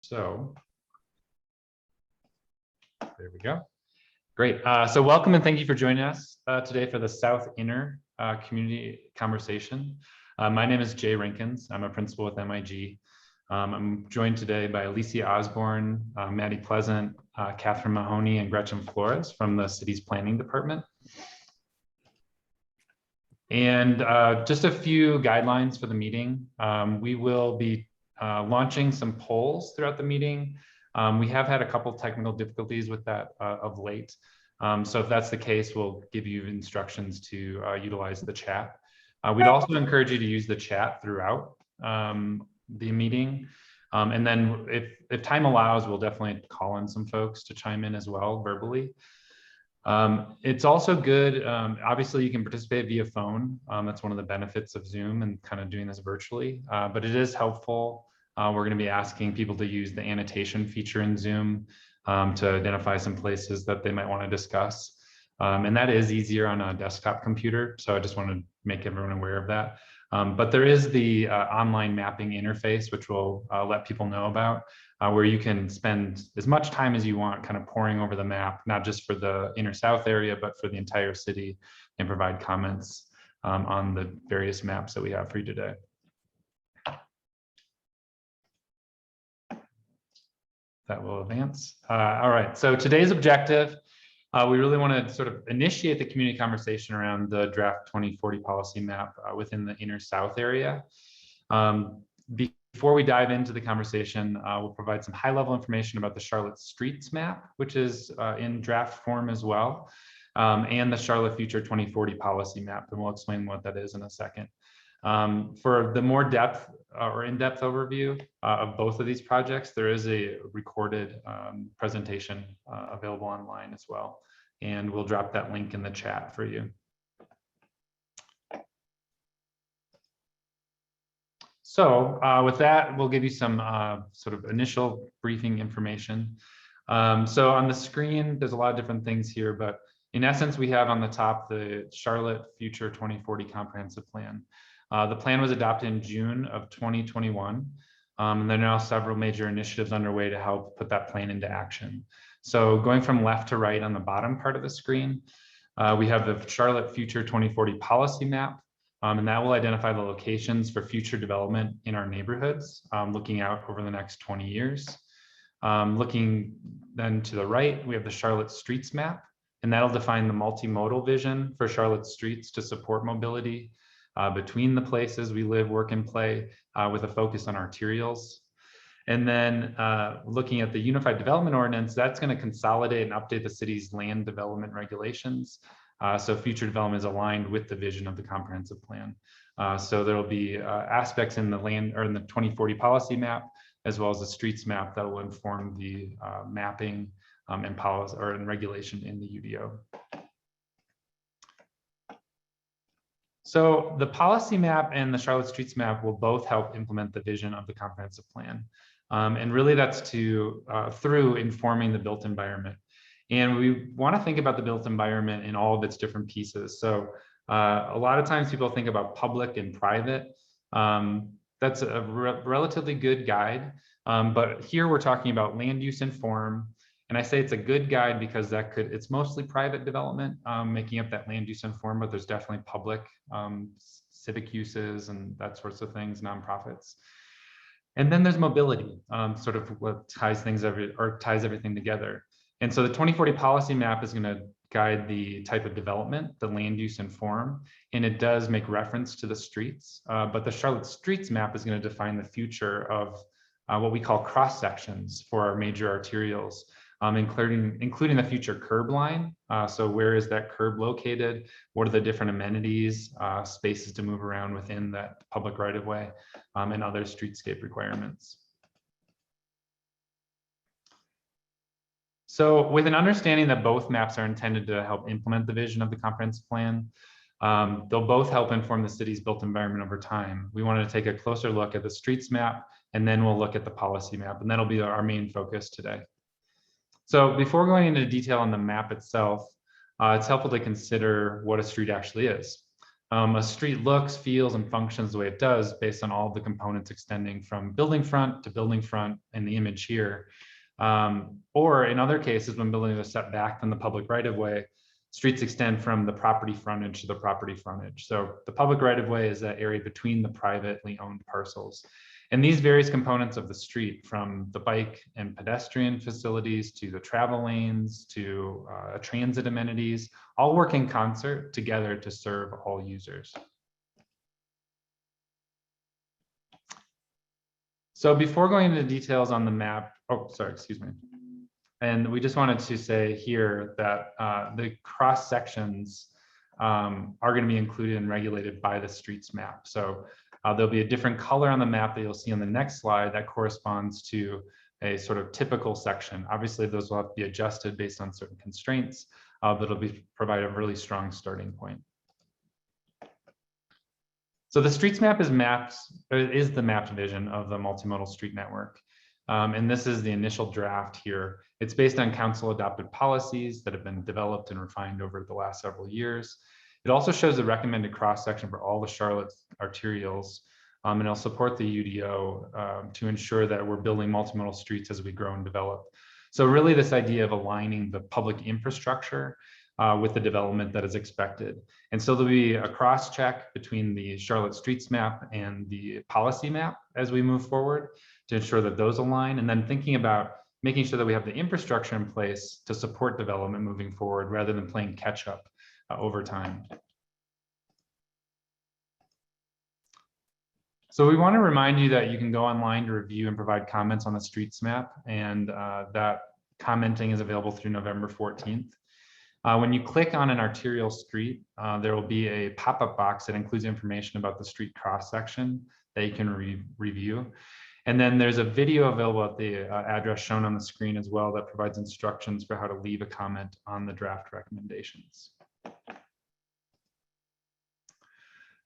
So there we go. Great. So welcome and thank you for joining us today for the South Inner Community Conversation. My name is Jay Rinkins. I'm a principal with MIG. I'm joined today by Alicia Osborne, Maddie Pleasant, Catherine Mahoney, and Gretchen Flores from the city's planning department. And just a few guidelines for the meeting. We will be launching some polls throughout the meeting. We have had a couple technical difficulties with that of late. So if that's the case, we'll give you instructions to utilize the chat. We'd also encourage you to use the chat throughout the meeting. And then if time allows, we'll definitely call on some folks to chime in as well verbally. It's also good, obviously you can participate via phone. That's one of the benefits of Zoom and kind of doing this virtually, but it is helpful. We're going to be asking people to use the annotation feature in Zoom to identify some places that they might want to discuss. And that is easier on a desktop computer. So I just want to make everyone aware of that. But there is the online mapping interface, which we'll let people know about, where you can spend as much time as you want kind of poring over the map, not just for the inner south area, but for the entire city, and provide comments on the various maps that we have for you today. That will advance. All right, so today's objective, we really want to sort of initiate the community conversation around the draft 2040 policy map within the inner south area. Before we dive into the conversation, we'll provide some high-level information about the Charlotte Streets map, which is in draft form as well, and the Charlotte Future 2040 policy map, and we'll explain what that is in a second. For the more depth or in-depth overview of both of these projects, there is a recorded presentation available online as well, and we'll drop that link in the chat for you. So with that, we'll give you some sort of initial briefing information. So on the screen, there's a lot of different things here, but in essence, we have on the top the Charlotte Future 2040 Comprehensive Plan. The plan was adopted in June of 2021, and there are now several major initiatives underway to help put that plan into action. So going from left to right on the bottom part of the screen, we have the Charlotte Future 2040 policy map, and that will identify the locations for future development in our neighborhoods, looking out over the next 20 years. Looking then to the right, we have the Charlotte Streets map, and that'll define the multimodal vision for Charlotte streets to support mobility between the places we live, work, and play, with a focus on arterials. And then looking at the Unified Development Ordinance, that's going to consolidate and update the city's land development regulations. So future development is aligned with the vision of the comprehensive plan. So there'll be aspects in the land or in the 2040 policy map, as well as the streets map that will inform the mapping and policy or in regulation in the UDO. So the policy map and the Charlotte Streets map will both help implement the vision of the comprehensive plan. And really that's through informing the built environment. And we want to think about the built environment in all of its different pieces. So a lot of times people think about public and private. That's a relatively good guide. But here we're talking about land use and form. And I say it's a good guide because it's mostly private development, making up that land use and form, but there's definitely public civic uses and that sorts of things, nonprofits. And then there's mobility, sort of what ties everything together. And so the 2040 policy map is going to guide the type of development, the land use and form, and it does make reference to the streets. But the Charlotte Streets map is going to define the future of what we call cross sections for our major arterials. Including the future curb line. So where is that curb located? What are the different amenities, spaces to move around within that public right of way, and other streetscape requirements. So with an understanding that both maps are intended to help implement the vision of the comprehensive plan, they'll both help inform the city's built environment over time. We wanted to take a closer look at the streets map, and then we'll look at the policy map, and that'll be our main focus today. So before going into detail on the map itself, it's helpful to consider what a street actually is. A street looks, feels, and functions the way it does based on all the components extending from building front to building front in the image here. Or in other cases, when buildings are set back from the public right-of-way, streets extend from the property frontage to the property frontage. So the public right-of-way is that area between the privately owned parcels. And these various components of the street, from the bike and pedestrian facilities to the travel lanes to transit amenities, all work in concert together to serve all users. So before going into details on the map, oh, sorry, excuse me. And we just wanted to say here that the cross sections are going to be included and regulated by the streets map. So there'll be a different color on the map that you'll see on the next slide that corresponds to a sort of typical section. Obviously, those will have to be adjusted based on certain constraints, but it'll provide a really strong starting point. So the streets map is the mapped vision of the multimodal street network. And this is the initial draft here. It's based on council adopted policies that have been developed and refined over the last several years. It also shows the recommended cross section for all the Charlotte arterials, and it'll support the UDO to ensure that we're building multimodal streets as we grow and develop. So really this idea of aligning the public infrastructure with the development that is expected. And so there'll be a cross check between the Charlotte Streets map and the policy map as we move forward to ensure that those align, and then thinking about making sure that we have the infrastructure in place to support development moving forward rather than playing catch up over time. So we want to remind you that you can go online to review and provide comments on the streets map, and that commenting is available through November 14th. When you click on an arterial street, there will be a pop-up box that includes information about the street cross section that you can review. And then there's a video available at the address shown on the screen as well that provides instructions for how to leave a comment on the draft recommendations.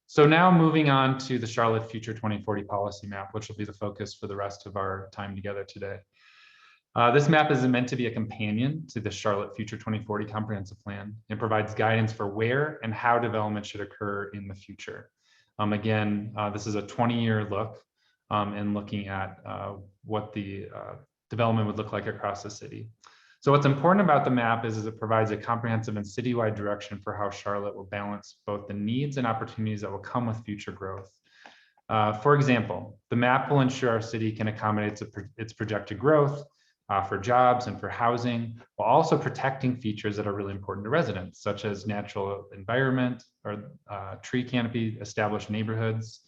So now moving on to the Charlotte Future 2040 policy map, which will be the focus for the rest of our time together today. This map is meant to be a companion to the Charlotte Future 2040 comprehensive plan. It provides guidance for where and how development should occur in the future. Again, this is a 20-year look and looking at what the development would look like across the city. So what's important about the map is it provides a comprehensive and citywide direction for how Charlotte will balance both the needs and opportunities that will come with future growth. For example, the map will ensure our city can accommodate its projected growth for jobs and for housing, while also protecting features that are really important to residents, such as natural environment or tree canopy, established neighborhoods.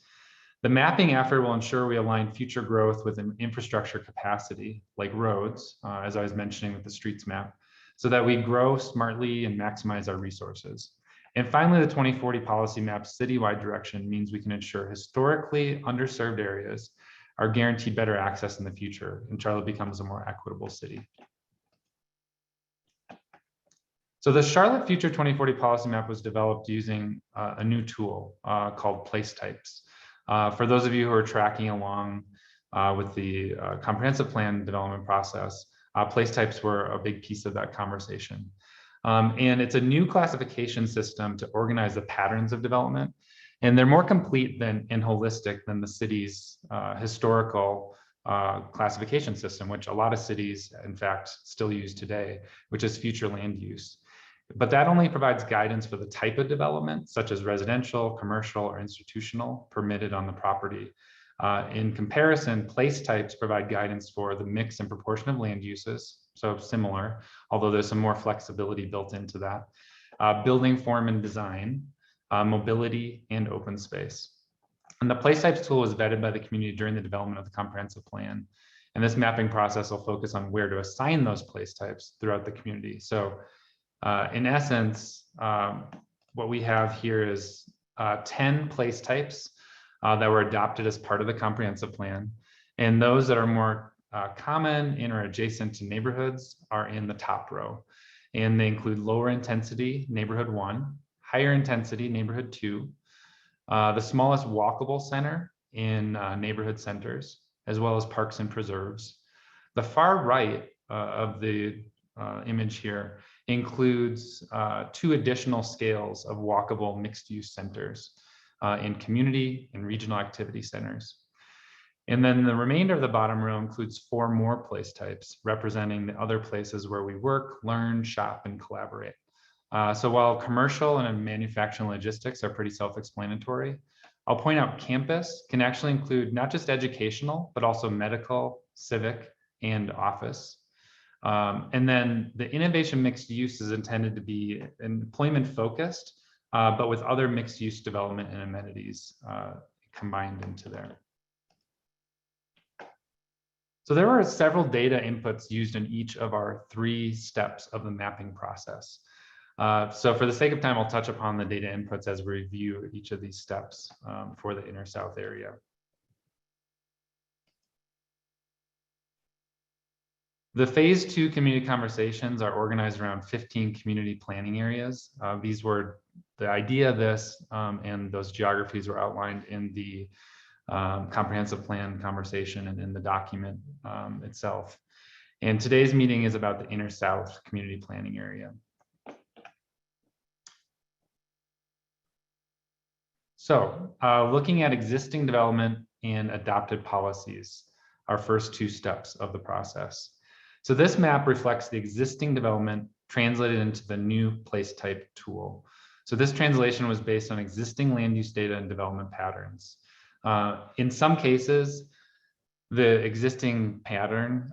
The mapping effort will ensure we align future growth with an infrastructure capacity, like roads, as I was mentioning with the streets map, so that we grow smartly and maximize our resources. And finally, the 2040 policy map's citywide direction means we can ensure historically underserved areas are guaranteed better access in the future, and Charlotte becomes a more equitable city. So the Charlotte Future 2040 policy map was developed using a new tool called place types. For those of you who are tracking along with the comprehensive plan development process, place types were a big piece of that conversation. And it's a new classification system to organize the patterns of development. And they're more complete and holistic than the city's historical classification system, which a lot of cities, in fact, still use today, which is future land use. But that only provides guidance for the type of development, such as residential, commercial, or institutional, permitted on the property. In comparison, place types provide guidance for the mix and proportion of land uses, so similar, although there's some more flexibility built into that. Building form and design, mobility, and open space. And the place types tool was vetted by the community during the development of the comprehensive plan. And this mapping process will focus on where to assign those place types throughout the community. So in essence, what we have here is 10 place types that were adopted as part of the comprehensive plan. And those that are more common in or adjacent to neighborhoods are in the top row. And they include lower intensity, neighborhood 1, higher intensity, neighborhood 2, the smallest walkable center in neighborhood centers, as well as parks and preserves. The far right of the image here includes 2 additional scales of walkable mixed-use centers in community and regional activity centers. And then the remainder of the bottom row includes 4 more place types, representing the other places where we work, learn, shop, and collaborate. So while commercial and manufacturing logistics are pretty self-explanatory, I'll point out campus can actually include not just educational, but also medical, civic, and office. And then the innovation mixed use is intended to be employment focused, but with other mixed use development and amenities combined into there. So there were several data inputs used in each of our 3 steps of the mapping process. So for the sake of time, I'll touch upon the data inputs as we review each of these steps for the Inner South area. The phase 2 community conversations are organized around 15 community planning areas. These were the idea of this, and those geographies were outlined in the comprehensive plan conversation and in the document itself. And today's meeting is about the Inner South community planning area. So looking at existing development and adopted policies, our first 2 steps of the process. So this map reflects the existing development translated into the new place type tool. So this translation was based on existing land use data and development patterns. In some cases, the existing pattern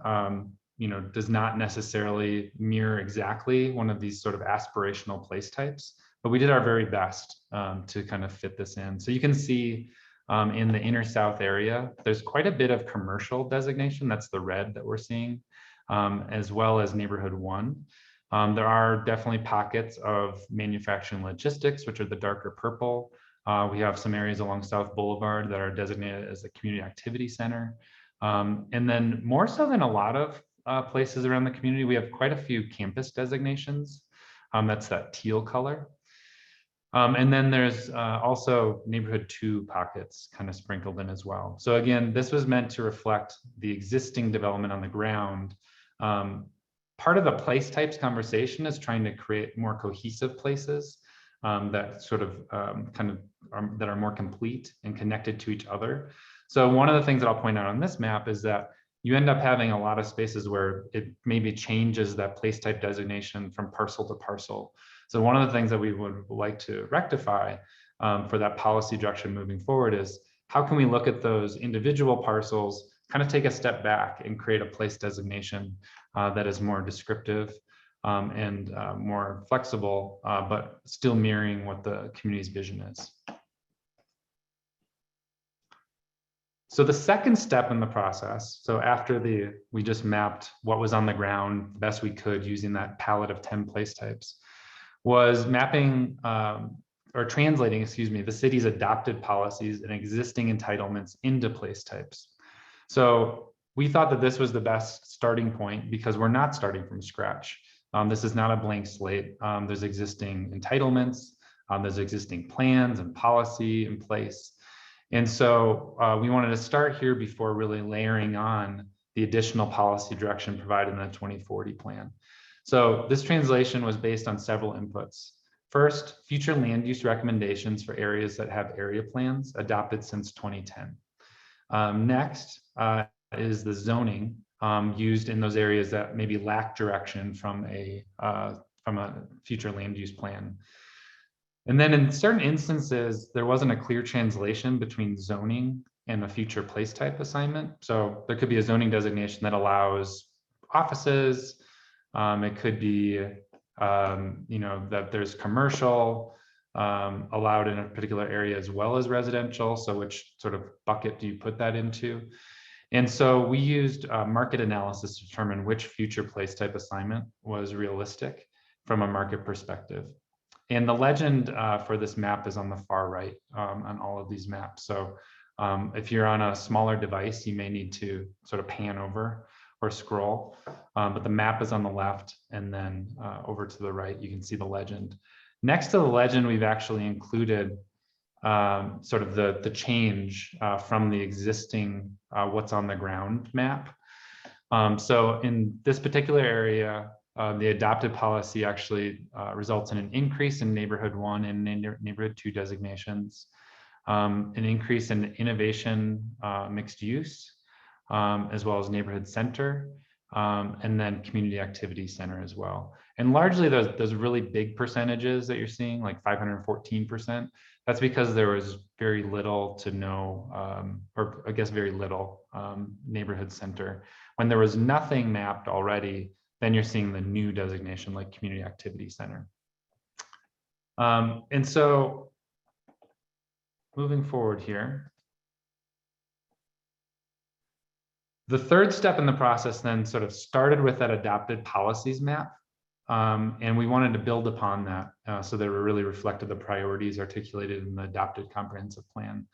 does not necessarily mirror exactly one of these sort of aspirational place types, but we did our very best to kind of fit this in. So you can see in the Inner South area, there's quite a bit of commercial designation. That's the red that we're seeing, as well as neighborhood 1. There are definitely pockets of manufacturing logistics, which are the darker purple. We have some areas along South Boulevard that are designated as a community activity center. And then more so than a lot of places around the community, we have quite a few campus designations. That's that teal color. And then there's also neighborhood 2 pockets kind of sprinkled in as well. So again, this was meant to reflect the existing development on the ground. Part of the place types conversation is trying to create more cohesive places that sort of that are more complete and connected to each other. So one of the things that I'll point out on this map is that you end up having a lot of spaces where it maybe changes that place type designation from parcel to parcel. So one of the things that we would like to rectify for that policy direction moving forward is how can we look at those individual parcels, kind of take a step back and create a place designation that is more descriptive and more flexible, but still mirroring what the community's vision is. So the second step in the process, so after we just mapped what was on the ground the best we could using that palette of 10 place types, was mapping or translating, the city's adopted policies and existing entitlements into place types. So we thought that this was the best starting point because we're not starting from scratch. This is not a blank slate. There's existing entitlements, there's existing plans and policy in place. And so we wanted to start here before really layering on the additional policy direction provided in the 2040 plan. So this translation was based on several inputs. First, future land use recommendations for areas that have area plans adopted since 2010. Next is the zoning used in those areas that maybe lack direction from a future land use plan. And then in certain instances, there wasn't a clear translation between zoning and a future place type assignment. So there could be a zoning designation that allows offices. It could be, that there's commercial allowed in a particular area as well as residential. So which sort of bucket do you put that into? And so we used market analysis to determine which future place type assignment was realistic from a market perspective. And the legend for this map is on the far right on all of these maps. So if you're on a smaller device, you may need to sort of pan over or scroll, but the map is on the left, and then over to the right, you can see the legend. Next to the legend, we've actually included sort of the change from the existing what's on the ground map. So in this particular area, the adopted policy actually results in an increase in neighborhood 1 and neighborhood 2 designations, an increase in innovation mixed use, as well as neighborhood center, and then community activity center as well. And largely those really big percentages that you're seeing, like 514%, that's because there was very little to no, or I guess very little neighborhood center. When there was nothing mapped already, then you're seeing the new designation like community activity center. And so moving forward here, the third step in the process then sort of started with that adopted policies map. And we wanted to build upon that so that it really reflected the priorities articulated in the adopted comprehensive plan.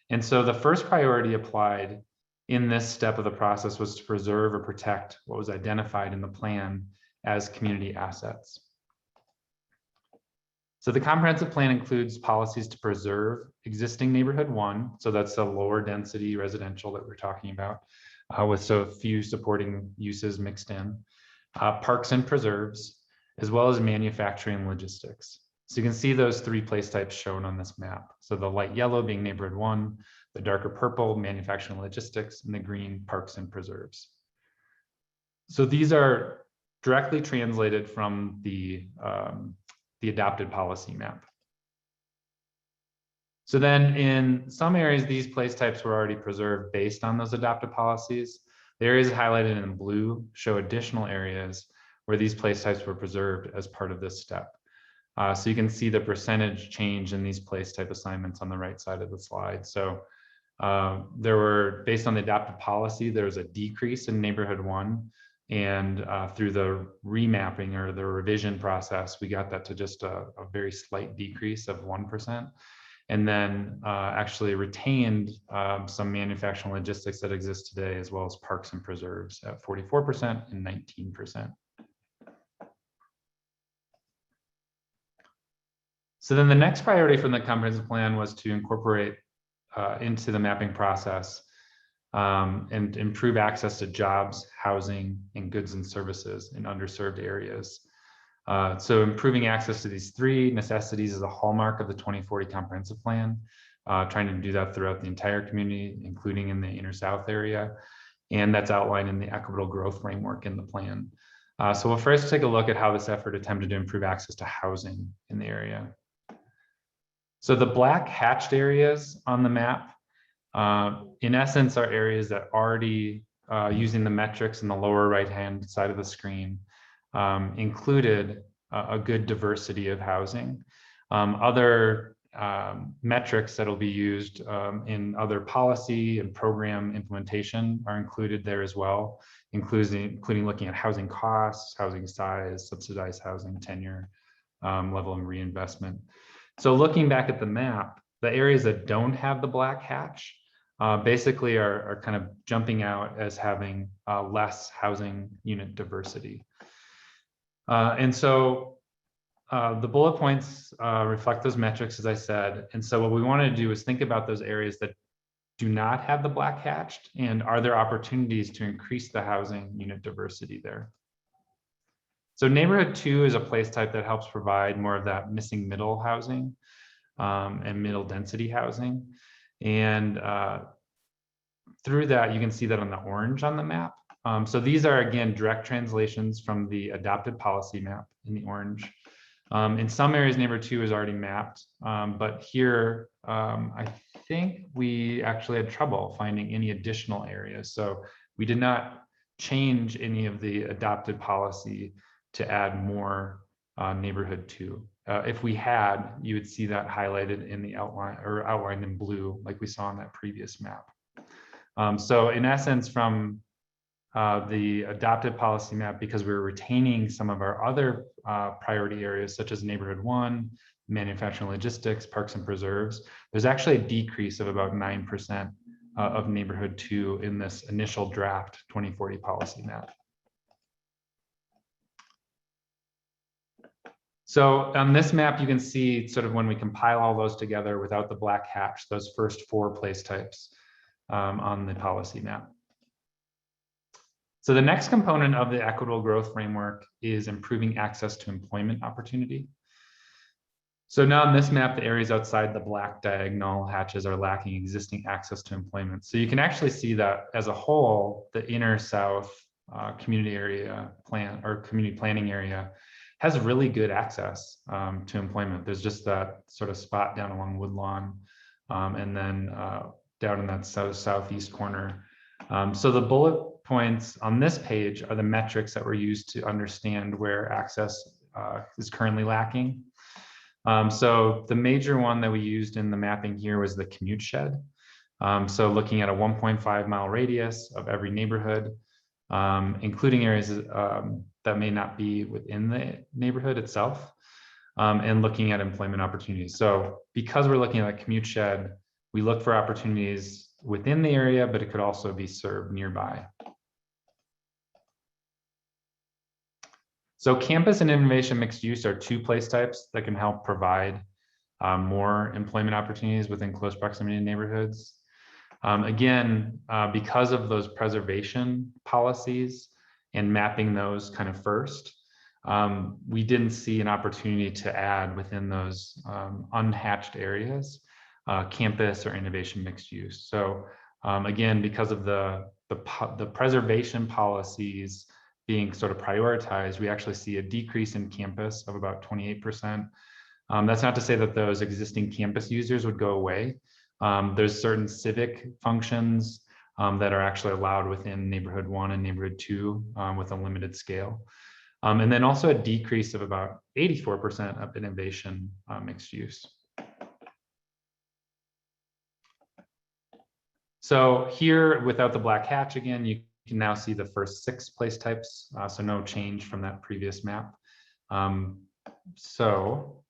And so the first priority applied in this step of the process was to preserve or protect what was identified in the plan as community assets. So the comprehensive plan includes policies to preserve existing neighborhood 1. So that's the lower density residential that we're talking about with so few supporting uses mixed in, parks and preserves, as well as manufacturing and logistics. So you can see those 3 place types shown on this map. So the light yellow being neighborhood 1, the darker purple, manufacturing and logistics, and the green, parks and preserves. So these are directly translated from the adopted policy map. So then in some areas, these place types were already preserved based on those adopted policies. The areas highlighted in blue show additional areas where these place types were preserved as part of this step. So you can see the percentage change in these place type assignments on the right side of the slide. So there were, based on the adopted policy, there was a decrease in neighborhood 1. And through the remapping or the revision process, we got that to just a very slight decrease of 1%. And then actually retained some manufacturing logistics that exist today, as well as parks and preserves at 44% and 19%. So then the next priority from the comprehensive plan was to incorporate into the mapping process and improve access to jobs, housing, and goods and services in underserved areas. So improving access to these 3 necessities is a hallmark of the 2040 comprehensive plan, trying to do that throughout the entire community, including in the inner South area. And that's outlined in the equitable growth framework in the plan. So we'll first take a look at how this effort attempted to improve access to housing in the area. So the black hatched areas on the map, in essence, are areas that already, using the metrics in the lower right-hand side of the screen, included a good diversity of housing. Other metrics that will be used in other policy and program implementation are included there as well, including looking at housing costs, housing size, subsidized housing, tenure, level of reinvestment. So looking back at the map, the areas that don't have the black hatch basically are kind of jumping out as having less housing unit diversity. And so the bullet points reflect those metrics, as I said. And so what we want to do is think about those areas that do not have the black hatched, and are there opportunities to increase the housing unit diversity there? So neighborhood 2 is a place type that helps provide more of that missing middle housing and middle density housing. And through that, you can see that on the orange on the map. So these are, again, direct translations from the adopted policy map in the orange. In some areas, neighborhood 2 is already mapped, but here, I think we actually had trouble finding any additional areas. So we did not change any of the adopted policy to add more neighborhood 2. If we had, you would see that highlighted in the outline or outlined in blue, like we saw on that previous map. So in essence, from the adopted policy map, because we were retaining some of our other priority areas, such as neighborhood 1, manufacturing logistics, parks and preserves, there's actually a decrease of about 9% of neighborhood 2 in this initial draft 2040 policy map. So on this map, you can see sort of when we compile all those together without the black hatch, those first 4 place types on the policy map. So the next component of the equitable growth framework is improving access to employment opportunity. So now in this map, the areas outside the black diagonal hatches are lacking existing access to employment. So you can actually see that as a whole, the inner south community area plan or community planning area has really good access to employment. There's just that sort of spot down along Woodlawn and then down in that southeast corner. So the bullet points on this page are the metrics that were used to understand where access is currently lacking. So the major one that we used in the mapping here was the commute shed. So looking at a 1.5 mile radius of every neighborhood, including areas that may not be within the neighborhood itself, and looking at employment opportunities. So because we're looking at a commute shed, we look for opportunities within the area, but it could also be served nearby. So campus and innovation mixed use are two place types that can help provide more employment opportunities within close proximity to neighborhoods. Again, because of those preservation policies and mapping those kind of first, we didn't see an opportunity to add within those unhatched areas, campus or innovation mixed use. So again, because of the preservation policies being sort of prioritized, we actually see a decrease in campus of about 28%. That's not to say that those existing campus users would go away. There's certain civic functions that are actually allowed within neighborhood 1 and neighborhood 2 with a limited scale. And then also a decrease of about 84% of innovation mixed use. So here, without the black hatch again, you can now see the first 6 place types, so no change from that previous map. So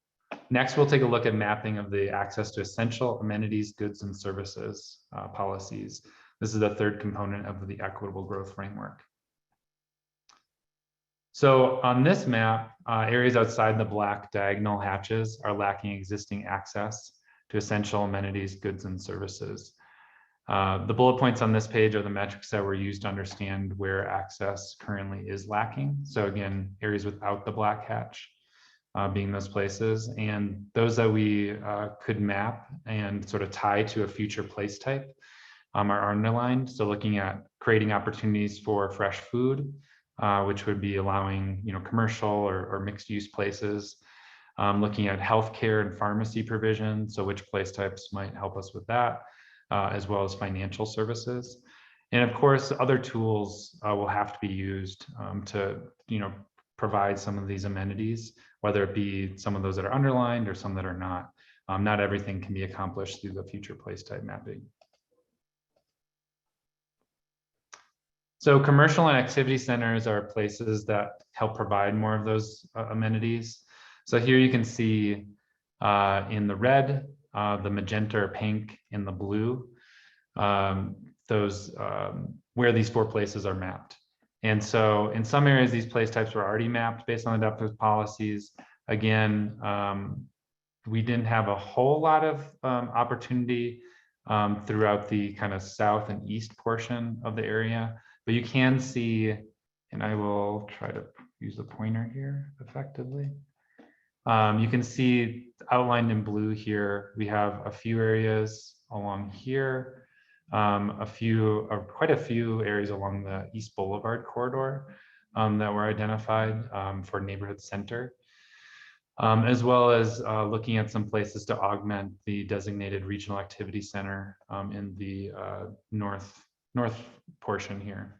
next, we'll take a look at mapping of the access to essential amenities, goods, and services policies. This is the third component of the equitable growth framework. So on this map, areas outside the black diagonal hatches are lacking existing access to essential amenities, goods, and services. The bullet points on this page are the metrics that were used to understand where access currently is lacking. So again, areas without the black hatch being those places, and those that we could map and sort of tie to a future place type are underlined. So looking at creating opportunities for fresh food, which would be allowing commercial or mixed use places. Looking at healthcare and pharmacy provision, so which place types might help us with that. As well as financial services. And of course, other tools will have to be used to provide some of these amenities, whether it be some of those that are underlined or some that are not. Not everything can be accomplished through the future place type mapping. So commercial and activity centers are places that help provide more of those amenities. So here you can see in the red, the magenta or pink, and the blue, where these 4 places are mapped. And so in some areas, these place types were already mapped based on the adaptive policies. Again, we didn't have a whole lot of opportunity throughout the kind of south and east portion of the area, but you can see, and I will try to use the pointer here effectively. You can see outlined in blue here, we have a few areas along here, quite a few areas along the East Boulevard corridor that were identified for neighborhood center, as well as looking at some places to augment the designated regional activity center in the north portion here.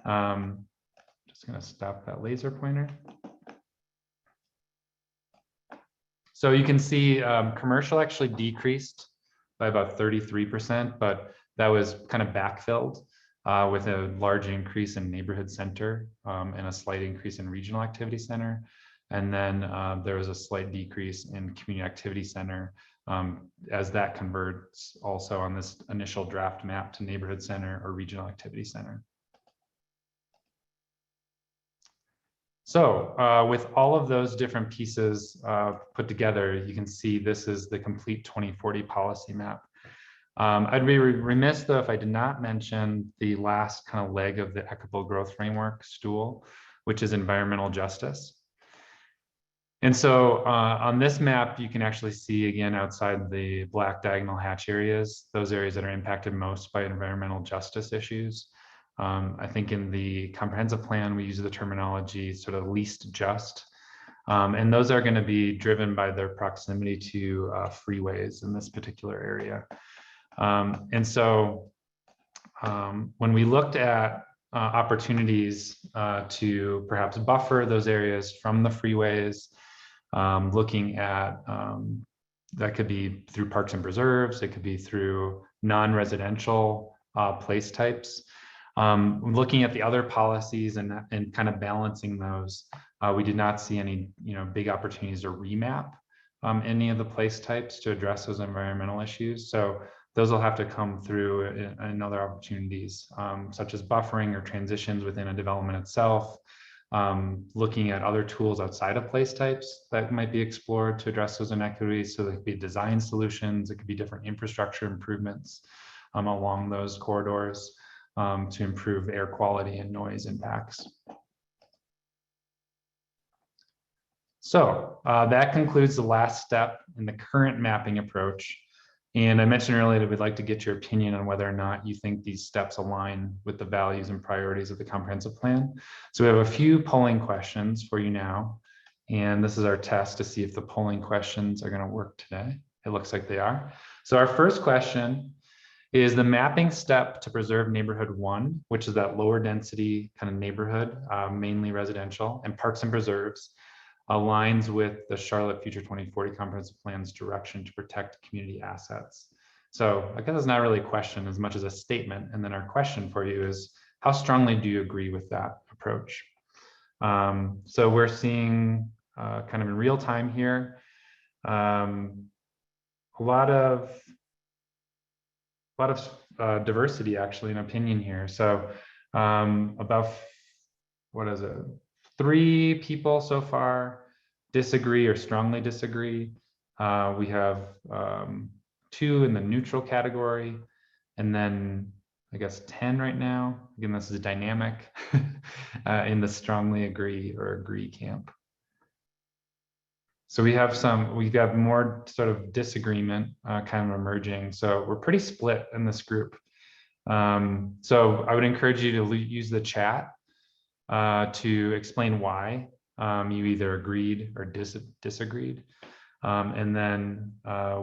Just gonna stop that laser pointer. So you can see commercial actually decreased by about 33%, but that was kind of backfilled with a large increase in neighborhood center and a slight increase in regional activity center. And then there was a slight decrease in community activity center as that converts also on this initial draft map to neighborhood center or regional activity center. So with all of those different pieces put together, you can see this is the complete 2040 policy map. I'd be remiss though if I did not mention the last kind of leg of the equitable growth framework stool, which is environmental justice. And so on this map, you can actually see again outside the black diagonal hatch areas, those areas that are impacted most by environmental justice issues. I think in the comprehensive plan, we use the terminology sort of least just. And those are going to be driven by their proximity to freeways in this particular area. And so when we looked at opportunities to perhaps buffer those areas from the freeways, looking at that could be through parks and preserves, it could be through non-residential place types. Looking at the other policies and kind of balancing those, we did not see any big opportunities to remap any of the place types to address those environmental issues. So those will have to come through in other opportunities, such as buffering or transitions within a development itself, looking at other tools outside of place types that might be explored to address those inequities. So there could be design solutions, it could be different infrastructure improvements along those corridors to improve air quality and noise impacts. So that concludes the last step in the current mapping approach. And I mentioned earlier that we'd like to get your opinion on whether or not you think these steps align with the values and priorities of the comprehensive plan. So we have a few polling questions for you now. And this is our test to see if the polling questions are going to work today. It looks like they are. So our first question is the mapping step to preserve neighborhood 1, which is that lower density kind of neighborhood, mainly residential, and parks and preserves, aligns with the Charlotte Future 2040 Comprehensive Plan's direction to protect community assets. So I guess it's not really a question as much as a statement. And then our question for you is, how strongly do you agree with that approach? So we're seeing kind of in real time here, a lot of diversity actually in opinion here. So about, what is it? 3 people so far disagree or strongly disagree. We have 2 in the neutral category, and then I guess 10 right now. Again, this is a dynamic in the strongly agree or agree camp. So we have more sort of disagreement kind of emerging. So we're pretty split in this group. So I would encourage you to use the chat to explain why you either agreed or disagreed. And then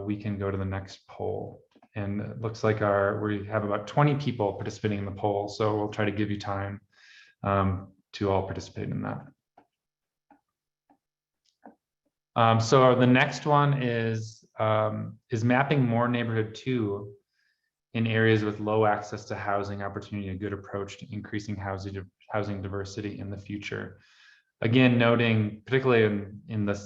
we can go to the next poll. And it looks like we have about 20 people participating in the poll. So we'll try to give you time to all participate in that. So the next one is mapping more neighborhood 2 in areas with low access to housing opportunity a good approach to increasing housing diversity in the future. Again, noting particularly in the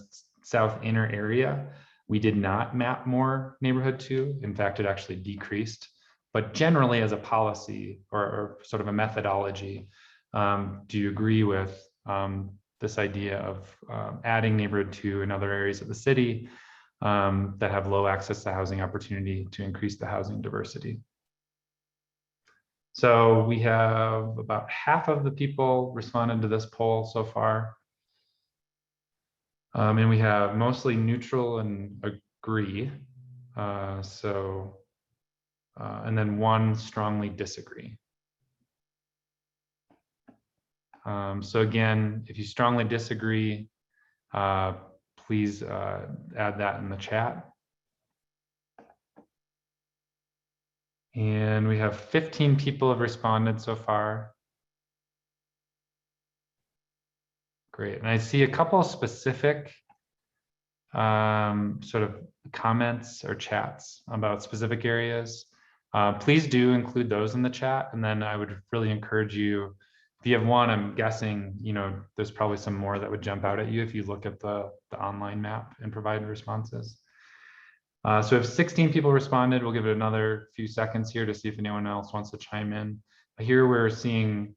south inner area, we did not map more neighborhood 2. In fact, it actually decreased. But generally as a policy or sort of a methodology, do you agree with this idea of adding neighborhood 2 in other areas of the city that have low access to housing opportunity to increase the housing diversity? So we have about half of the people responded to this poll so far. And we have mostly neutral and agree. And then 1 strongly disagree. So again, if you strongly disagree, please add that in the chat. And we have 15 people have responded so far. Great. And I see a couple of specific sort of comments or chats about specific areas. Please do include those in the chat. And then I would really encourage you, if you have one, I'm guessing, there's probably some more that would jump out at you if you look at the online map and provide responses. So we have 16 people responded. We'll give it another few seconds here to see if anyone else wants to chime in. Here we're seeing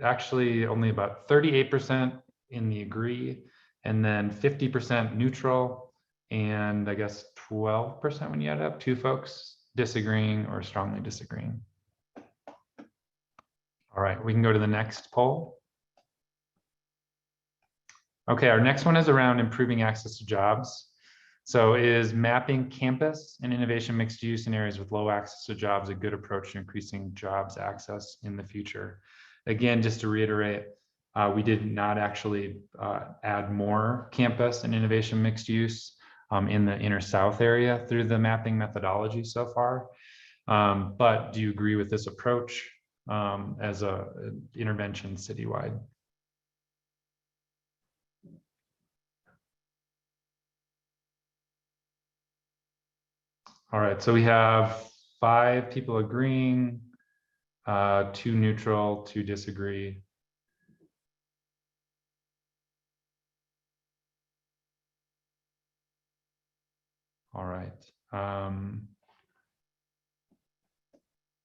actually only about 38% in the agree, and then 50% neutral, and I guess 12% when you add it up, 2 folks disagreeing or strongly disagreeing. All right, we can go to the next poll. Okay, our next one is around improving access to jobs. So is mapping campus and innovation mixed use in areas with low access to jobs a good approach to increasing jobs access in the future? Again, just to reiterate, we did not actually add more campus and innovation mixed use in the inner south area through the mapping methodology so far. But do you agree with this approach as an intervention citywide? All right, so we have 5 people agreeing, 2 neutral, 2 disagree. All right.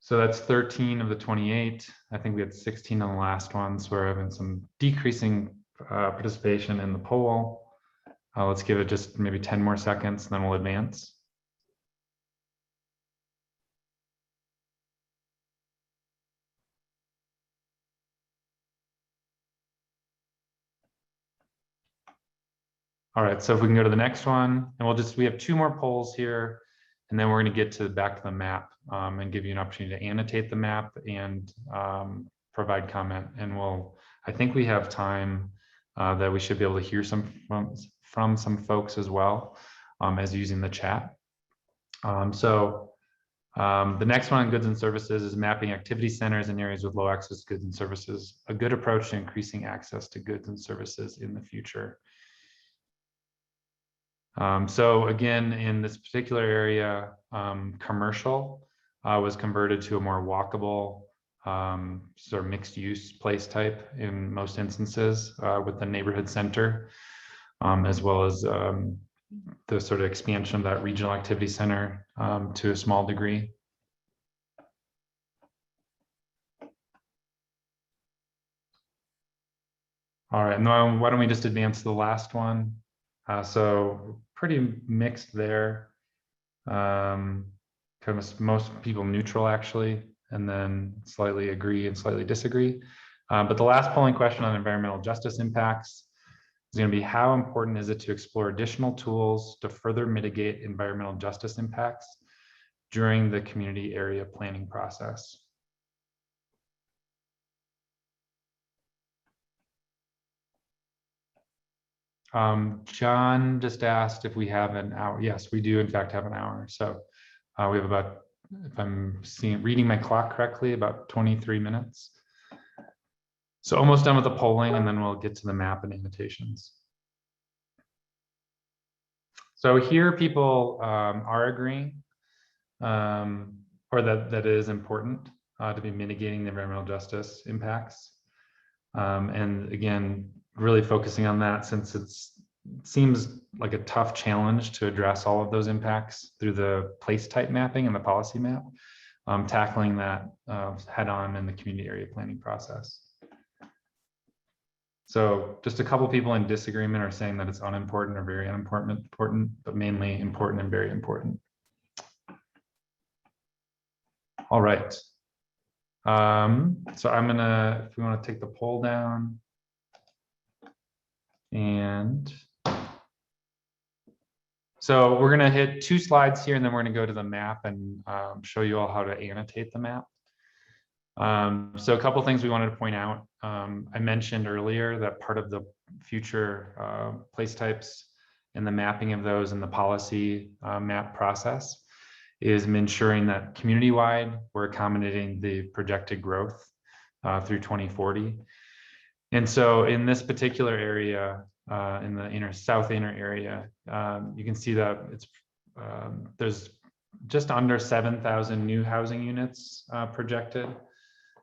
So that's 13 of the 28. I think we had 16 on the last one, so we're having some decreasing participation in the poll. Let's give it just maybe 10 more seconds, and then we'll advance. All right, so if we can go to the next one, and we have 2 more polls here, and then we're going to get back to the map and give you an opportunity to annotate the map and provide comment. And I think we have time that we should be able to hear from some folks as well as using the chat. The next one on goods and services is mapping activity centers in areas with low access to goods and services, a good approach to increasing access to goods and services in the future. So again, in this particular area, commercial was converted to a more walkable sort of mixed use place type in most instances with the neighborhood center, as well as the sort of expansion of that regional activity center to a small degree. All right, now why don't we just advance to the last one? So pretty mixed there. Kind of most people neutral actually, and then slightly agree and slightly disagree. But the last polling question on environmental justice impacts is going to be, how important is it to explore additional tools to further mitigate environmental justice impacts during the community area planning process? John just asked if we have an hour. Yes, we do in fact have an hour. So we have about, if I'm reading my clock correctly, about 23 minutes. So almost done with the polling, and then we'll get to the map and annotations. So here people are agreeing, or that it is important to be mitigating the environmental justice impacts. And again, really focusing on that, since it seems like a tough challenge to address all of those impacts through the place type mapping and the policy map, tackling that head on in the community area planning process. So just a couple people in disagreement are saying that it's unimportant or very unimportant, but mainly important and very important. All right. So I'm gonna, if we want to take the poll down, and so we're gonna hit 2 slides here, and then we're gonna go to the map and show you all how to annotate the map. So a couple things we wanted to point out. I mentioned earlier that part of the future place types and the mapping of those in the policy map process is ensuring that community-wide we're accommodating the projected growth through 2040. And so in this particular area, in the south inner area, you can see that there's just under 7,000 new housing units projected.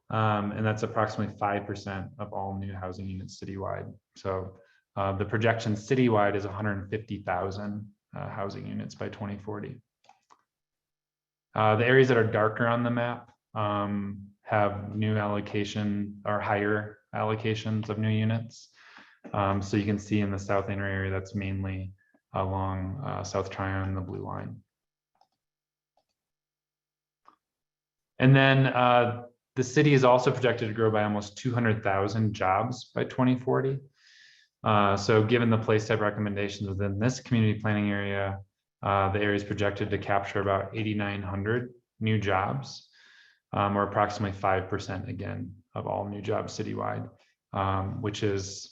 And that's approximately 5% of all new housing units citywide. So the projection citywide is 150,000 housing units by 2040. The areas that are darker on the map have new allocation or higher allocations of new units. So you can see in the south inner area, that's mainly along South Tryon and the blue line. And then the city is also projected to grow by almost 200,000 jobs by 2040. So given the place type recommendations within this community planning area, the area is projected to capture about 8,900 new jobs, or approximately 5% again of all new jobs citywide, which is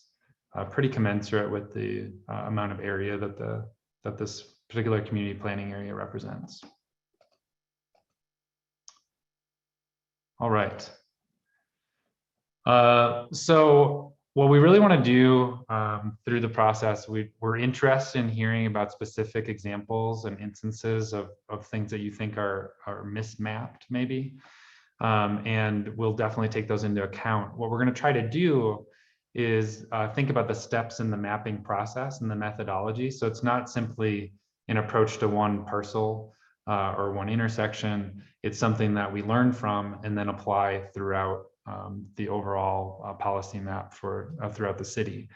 pretty commensurate with the amount of area that this particular community planning area represents. All right. So what we really want to do through the process, we're interested in hearing about specific examples and instances of things that you think are mismapped maybe. And we'll definitely take those into account. What we're going to try to do is think about the steps in the mapping process and the methodology. So it's not simply an approach to one parcel or one intersection. It's something that we learn from and then apply throughout the overall policy map for throughout the city.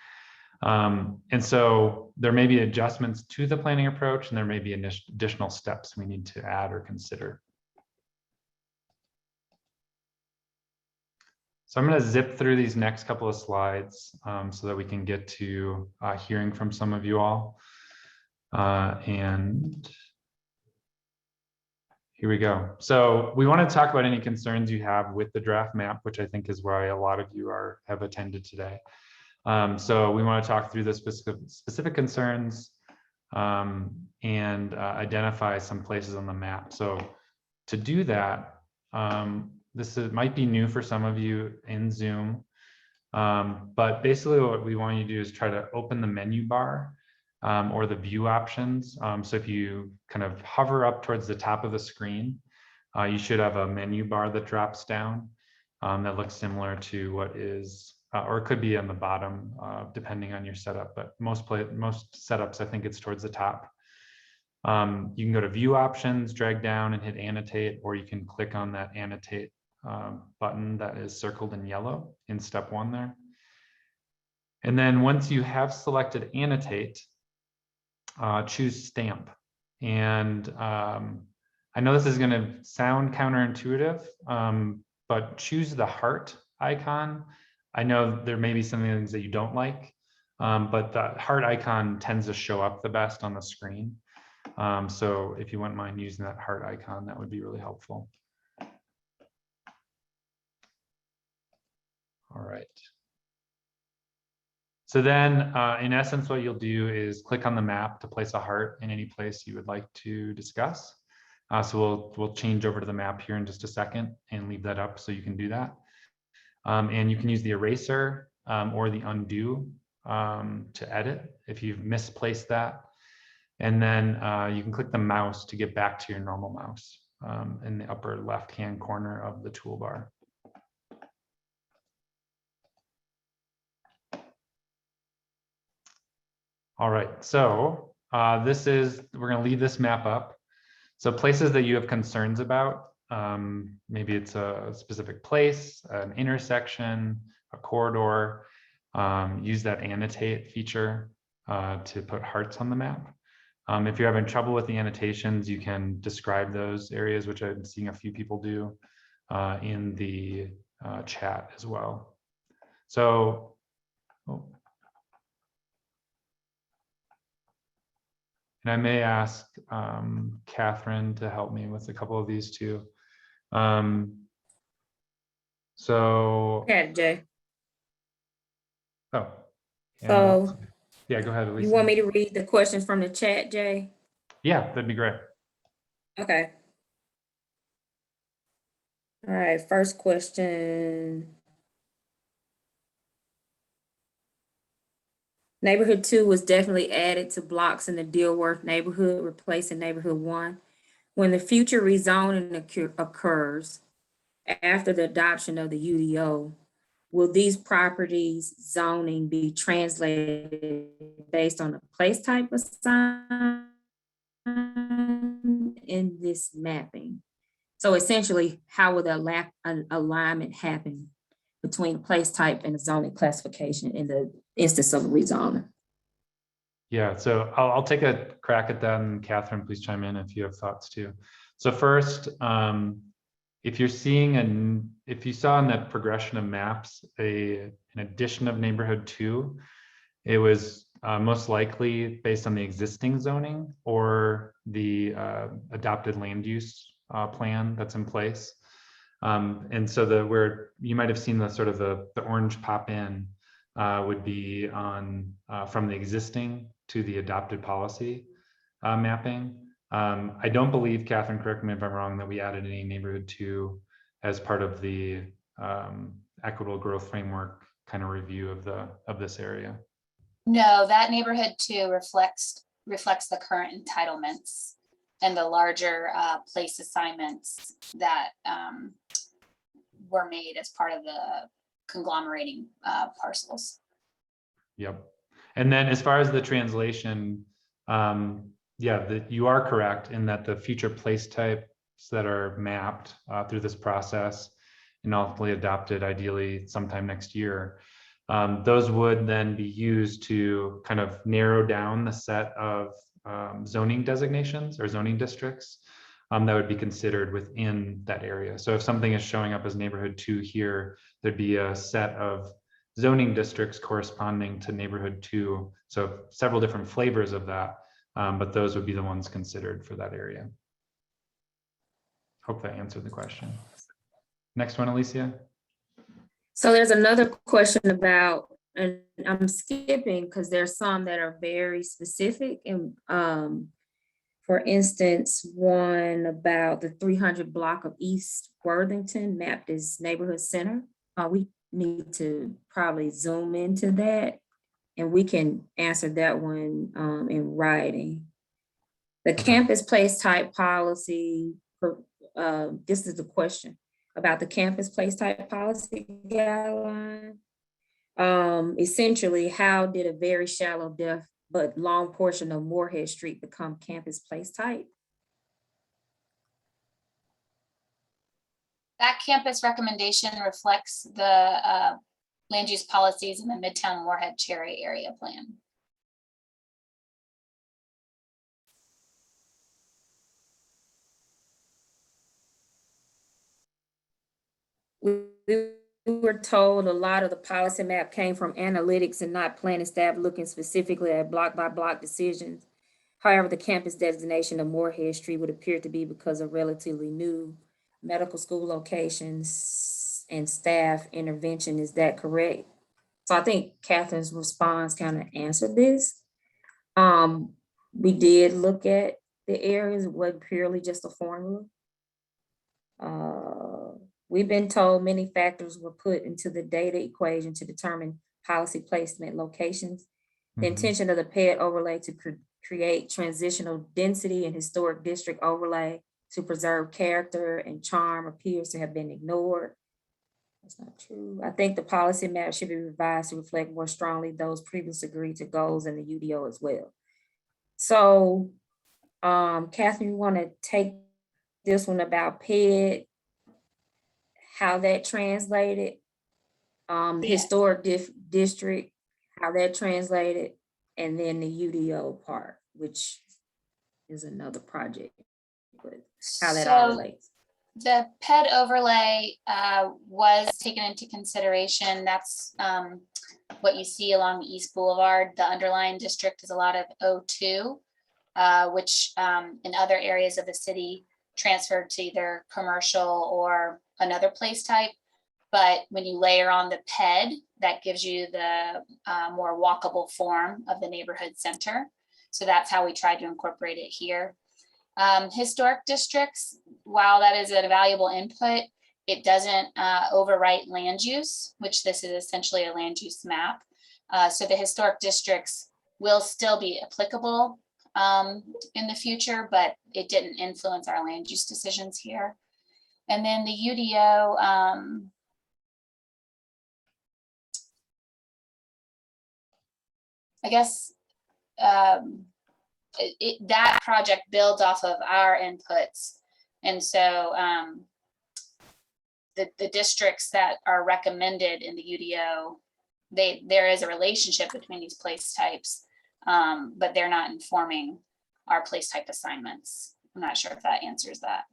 And so there may be adjustments to the planning approach, and there may be additional steps we need to add or consider. So I'm going to zip through these next couple of slides so that we can get to hearing from some of you all. And here we go. So we want to talk about any concerns you have with the draft map, which I think is why a lot of you have attended today. So we want to talk through the specific concerns and identify some places on the map. So to do that, might be new for some of you in Zoom, but basically what we want you to do is try to open the menu bar or the view options. So if you kind of hover up towards the top of the screen, you should have a menu bar that drops down that looks similar to what is, or it could be on the bottom, depending on your setup, but most setups, I think it's towards the top. You can go to view options, drag down and hit annotate, or you can click on that annotate button that is circled in yellow in step 1 there. And then once you have selected annotate, choose stamp. And I know this is going to sound counterintuitive, but choose the heart icon. I know there may be some things that you don't like, but the heart icon tends to show up the best on the screen. So if you wouldn't mind using that heart icon, that would be really helpful. All right. So then in essence, what you'll do is click on the map to place a heart in any place you would like to discuss. So we'll change over to the map here in just a second and leave that up so you can do that. And you can use the eraser or the undo to edit if you've misplaced that. And then you can click the mouse to get back to your normal mouse in the upper left-hand corner of the toolbar. All right, so we're going to leave this map up. So places that you have concerns about, maybe it's a specific place, an intersection, a corridor, use that annotate feature to put hearts on the map. If you're having trouble with the annotations, you can describe those areas, which I'm seeing a few people do in the chat as well. So, and I may ask Catherine to help me with a couple of these too. Okay, Jay. Oh. So yeah, go ahead, Elisa. You want me to read the questions from the chat, Jay? Yeah, that'd be great. Okay. All right, first question. Neighborhood 2 was definitely added to blocks in the Dilworth neighborhood, replacing neighborhood 1. When the future rezoning occurs after the adoption of the UDO, will these properties zoning be translated based on the place type assigned in this mapping? So essentially, how will the alignment happen between place type and the zoning classification in the instance of a rezoning? Yeah, so I'll take a crack at that, and Catherine, please chime in if you have thoughts too. So first, if you're seeing if you saw in that progression of maps an addition of neighborhood 2, it was most likely based on the existing zoning or the adopted land use plan that's in place. And so where you might have seen the sort of the orange pop in would be on from the existing to the adopted policy mapping. I don't believe, Catherine, correct me if I'm wrong, that we added any neighborhood 2 as part of the equitable growth framework kind of review of this area. No, that neighborhood 2 reflects the current entitlements and the larger place assignments that were made as part of the conglomerating parcels. Yep. And then as far as the translation, yeah, you are correct in that the future place types that are mapped through this process and ultimately adopted ideally sometime next year, those would then be used to kind of narrow down the set of zoning designations or zoning districts that would be considered within that area. So if something is showing up as neighborhood 2 here, there'd be a set of zoning districts corresponding to neighborhood 2. So several different flavors of that, but those would be the ones considered for that area. Hope that answered the question. Next one, Alicia. So there's another question about, and I'm skipping because there's some that are very specific. And for instance, one about the 300 block of East Worthington mapped as neighborhood center. We need to probably zoom into that, and we can answer that one in writing. The campus place type policy, this is the question about the campus place type policy guideline. Essentially, how did a very shallow depth but long portion of Moorhead Street become campus place type? That campus recommendation reflects the land use policies in the Midtown Moorhead Cherry area plan. We were told a lot of the policy map came from analytics and not planning staff looking specifically at block by block decisions. However, the campus designation of Moorhead Street would appear to be because of relatively new medical school locations and staff intervention. Is that correct? So I think Catherine's response kind of answered this. We did look at the areas, it wasn't purely just a formula. We've been told many factors were put into the data equation to determine policy placement locations. The intention of the PED overlay to create transitional density and historic district overlay to preserve character and charm appears to have been ignored. That's not true. I think the policy map should be revised to reflect more strongly those previously agreed to goals in the UDO as well. So, Catherine, you want to take this one about PED, how that translated, historic district, how that translated, and then the UDO part, which is another project, but how that all relates. The PED overlay was taken into consideration. That's what you see along the East Boulevard. The underlying district is a lot of O2, which in other areas of the city transferred to either commercial or another place type. But when you layer on the PED, that gives you the more walkable form of the neighborhood center. So that's how we tried to incorporate it here. Historic districts, while that is a valuable input, it doesn't overwrite land use, which this is essentially a land use map. So the historic districts will still be applicable in the future, but it didn't influence our land use decisions here. And then the UDO, I guess that project builds off of our inputs. And so the districts that are recommended in the UDO, there is a relationship between these place types. but they're not informing our place type assignments. I'm not sure if that answers that.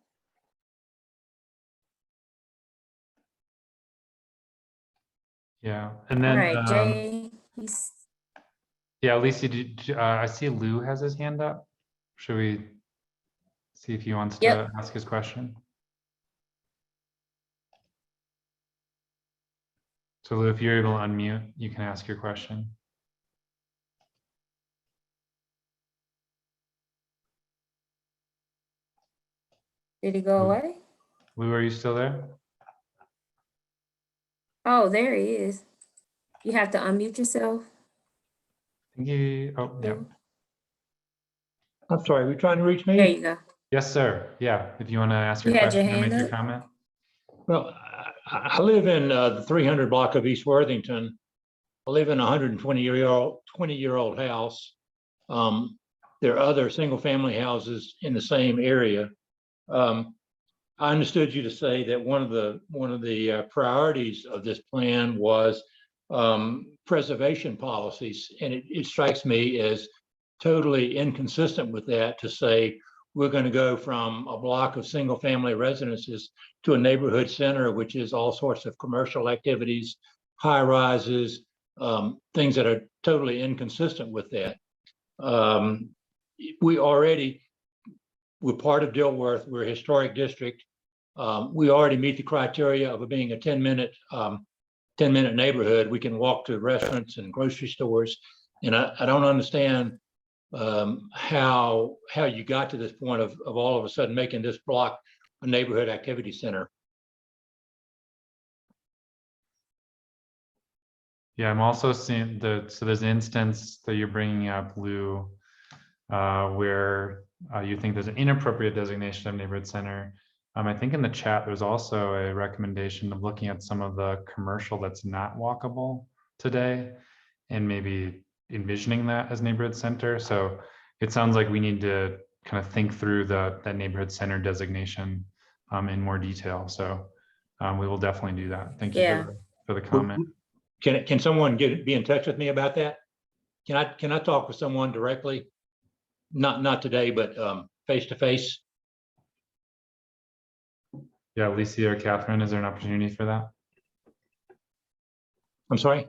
Yeah, and All then, right, Jay, he's, yeah, Alicia, I see Lou has his hand up. Should we see if he wants to Yep. ask his question? So Lou, if you're able to unmute, you can ask your question. did he go away? Lou, are you still there? Oh, there he is. You have to unmute yourself. I think he, oh, yeah. Lou. I'm sorry, we're trying to reach There me? you go. Yes, sir. Yeah, if you want to ask your You had your question or make hand your up? comment. Well, I live in the 300 block of East Worthington. I live in a 20-year-old house. There are other single-family houses in the same area. I understood you to say that one of the priorities of this plan was preservation policies, and it strikes me as totally inconsistent with that to say we're going to go from a block of single-family residences to a neighborhood center, which is all sorts of commercial activities, high rises, things that are totally inconsistent with that. We're part of Dilworth. We're a historic district. We already meet the criteria of it being a 10-minute neighborhood. We can walk to restaurants and grocery stores. And I don't understand how you got to this point of all of a sudden making this block a neighborhood activity center. Yeah, I'm also seeing so there's an instance that you're bringing up, Lou, where you think there's an inappropriate designation of neighborhood center. I think in the chat, there's also a recommendation of looking at some of the commercial that's not walkable today and maybe envisioning that as neighborhood center. So it sounds like we need to kind of think through that neighborhood center designation in more detail. So we will definitely do that. Thank you Yeah. for the comment. Can someone be in touch with me about that? Can I talk with someone directly? Not today, but face to face. Yeah, Alicia or Catherine, is there an opportunity for that? I'm sorry.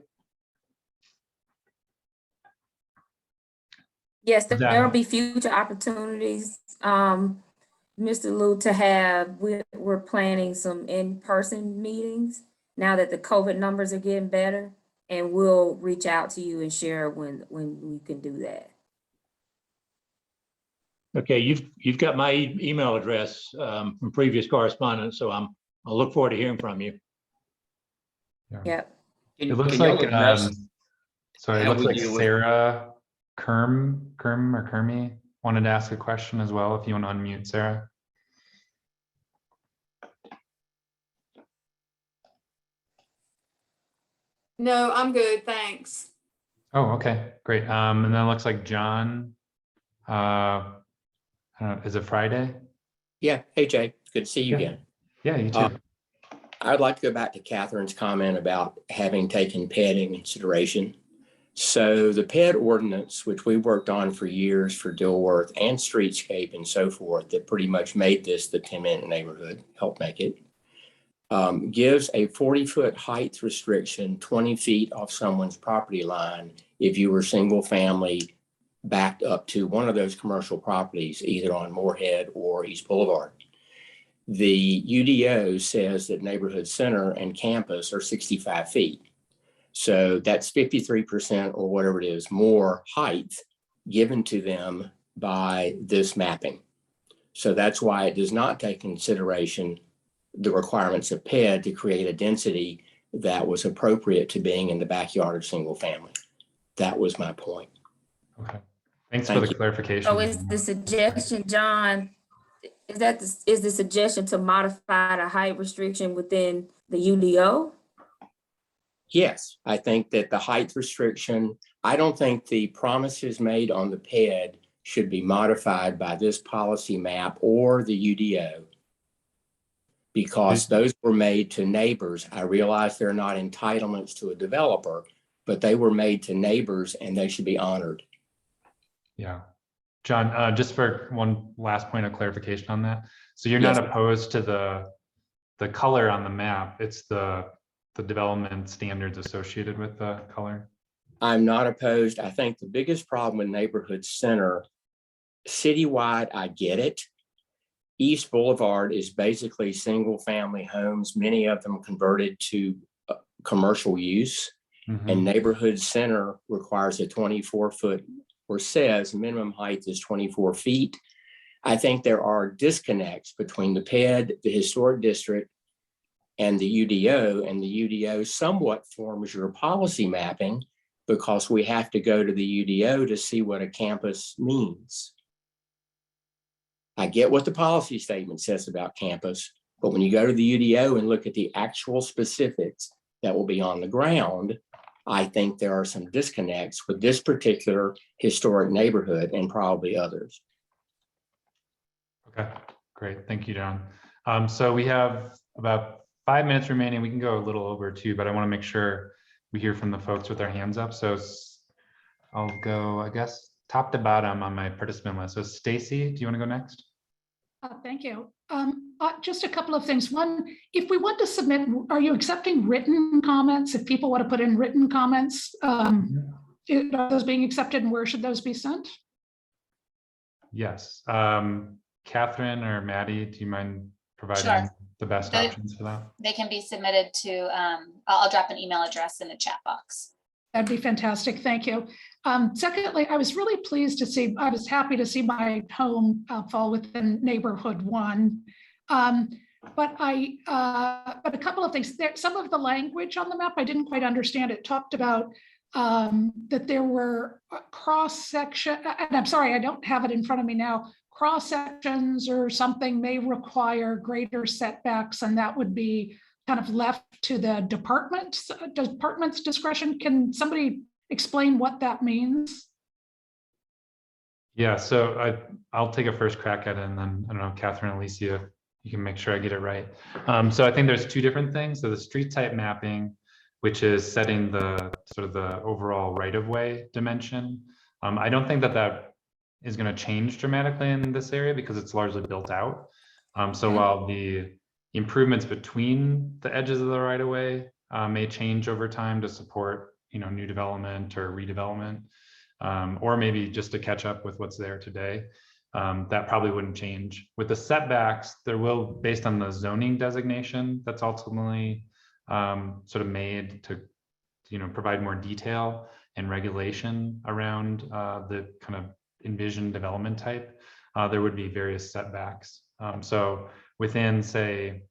Yes, That- there'll be future opportunities, Mr. Lou, to have, we're planning some in-person meetings now that the COVID numbers are getting better, and we'll reach out to you and share when we can do that. Okay, you've got my email address from previous correspondence, so I'll look forward to hearing from you. Yep. It looks Can y'all like, address sorry, it how looks we like deal with- Sarah Kermy wanted to ask a question as well, if you want to unmute, Sarah. No, I'm good, thanks. Oh, okay, great. And then it looks like John, I don't know, is it Friday? Yeah, hey Jay, good to see you Yeah. again. Yeah, you too. I'd like to go back to Catherine's comment about having taken PED in consideration. So the PED ordinance, which we worked on for years for Dilworth and Streetscape and so forth, that pretty much made this the 10-minute neighborhood, helped make it, gives a 40-foot height restriction 20 feet off someone's property line if you were single family backed up to one of those commercial properties, either on Moorhead or East Boulevard. The UDO says that neighborhood center and campus are 65 feet. So that's 53% or whatever it is, more height given to them by this mapping. So that's why it does not take consideration the requirements of PED to create a density that was appropriate to being in the backyard of single family. That was my point. Okay, thanks for Thank the you. clarification. So is the suggestion, John, is the suggestion to modify the height restriction within the UDO? Yes, I think that the height restriction, I don't think the promises made on the PED should be modified by this policy map or the UDO, because those were made to neighbors. I realize they're not entitlements to a developer, but they were made to neighbors and they should be honored. Yeah. John, just for one last point of clarification on that. So you're Yes. not opposed to the color on the map, it's the development standards associated with the color? I'm not opposed. I think the biggest problem with neighborhood center, citywide, I get it. East Boulevard is basically single family homes, many of them converted to commercial use. Mhm. And neighborhood center requires a 24-foot, or says minimum height is 24 feet. I think there are disconnects between the PED, the historic district, and the UDO, and the UDO somewhat forms your policy mapping because we have to go to the UDO to see what a campus means. I get what the policy statement says about campus, but when you go to the UDO and look at the actual specifics that will be on the ground, I think there are some disconnects with this particular historic neighborhood and probably others. Okay, great. Thank you, John. So we have about 5 minutes remaining. We can go a little over too, but I want to make sure we hear from the folks with their hands up. So I'll go, I guess, top to bottom on my participant list. So Stacy, do you want to go next? Thank you. Just a couple of things. One, if we want to submit, are you accepting written comments? If people want to put in written comments, are those being accepted, and where should those be sent? Yes. Catherine or Maddie, do you mind providing Sure. the best options for that? They can be submitted to, I'll drop an email address in the chat box. That'd be fantastic. Thank you. Secondly, I was really pleased to see, I was happy to see my home fall within neighborhood 1. But a couple of things there, some of the language on the map, I didn't quite understand. It talked about that there were cross section, and I'm sorry, I don't have it in front of me now, cross sections or something may require greater setbacks, and that would be kind of left to the department's discretion. Can somebody explain what that means? Yeah, so I'll take a first crack at it, and then I don't know, Catherine, Alicia, you can make sure I get it right. So I think there's two different things. So the street type mapping, which is setting the sort of the overall right-of-way dimension. I don't think that is going to change dramatically in this area because it's largely built out. So while the improvements between the edges of the right-of-way may change over time to support, new development or redevelopment, or maybe just to catch up with what's there today. That probably wouldn't change. With the setbacks, there will, based on the zoning designation that's ultimately sort of made to, provide more detail and regulation around the kind of envisioned development type, there would be various setbacks. So within, say,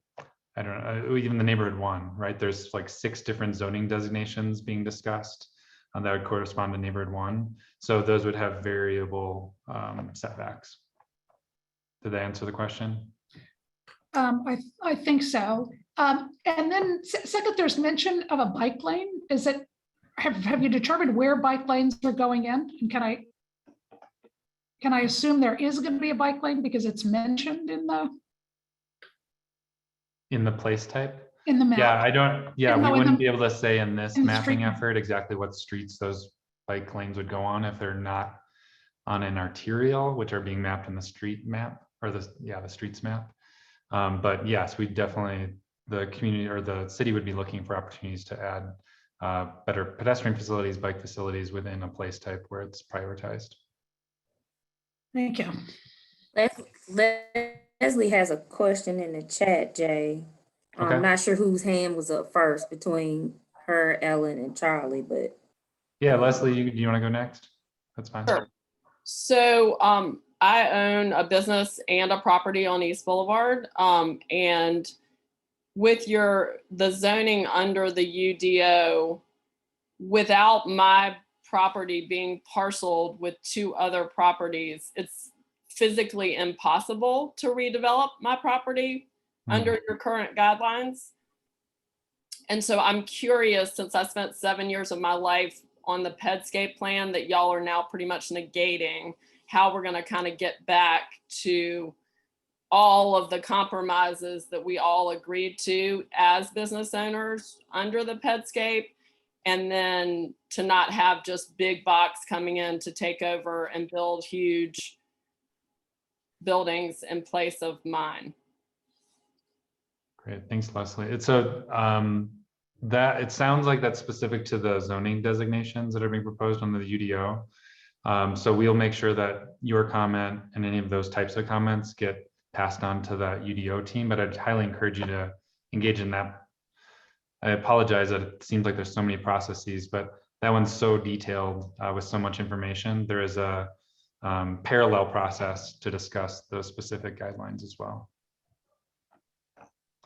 I don't know, even the neighborhood 1, right? There's like 6 different zoning designations being discussed that would correspond to neighborhood 1. So those would have variable setbacks. Did that answer the question? I think so. And then second, there's mention of a bike lane. Is it, have you determined where bike lanes are going in? And can I assume there is going to be a bike lane because it's mentioned in the place type? in the map? Yeah, we wouldn't be able to say in this in the street mapping map. effort exactly what streets those bike lanes would go on if they're not on an arterial, which are being mapped in the street map, or the streets map. But yes, we definitely, the community or the city would be looking for opportunities to add better pedestrian facilities, bike facilities within a place type where it's prioritized. Thank you. Leslie has a question in the chat, Jay. Okay. I'm not sure whose hand was up first between her, Ellen, and Charlie, but. Yeah, Leslie, do you want to go next? That's fine. Sure. So I own a business and a property on East Boulevard. And with the zoning under the UDO, without my property being parceled with 2 other properties, it's physically impossible to redevelop my property under your current guidelines. And so I'm curious, since I spent 7 years of my life on the Pedscape plan that y'all are now pretty much negating, how we're going to kind of get back to all of the compromises that we all agreed to as business owners under the Pedscape, and then to not have just big box coming in to take over and build huge buildings in place of mine. Great, thanks, Leslie. It's that it sounds like that's specific to the zoning designations that are being proposed on the UDO. So we'll make sure that your comment and any of those types of comments get passed on to the UDO team, but I'd highly encourage you to engage in that. I apologize that it seems like there's so many processes, but that one's so detailed with so much information. There is a parallel process to discuss those specific guidelines as well.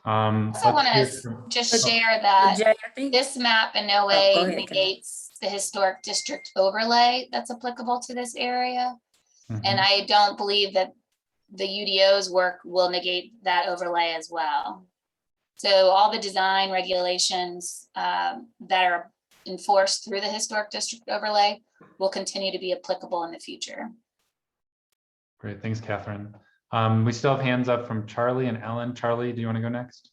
I also want to just share that Jay, I think, this map in no go way ahead, Karen. negates the historic district overlay that's applicable to this area. Mhm. And I don't believe that the UDO's work will negate that overlay as well. So all the design regulations that are enforced through the historic district overlay will continue to be applicable in the future. Great, thanks, Catherine. We still have hands up from Charlie and Ellen. Charlie, do you want to go next?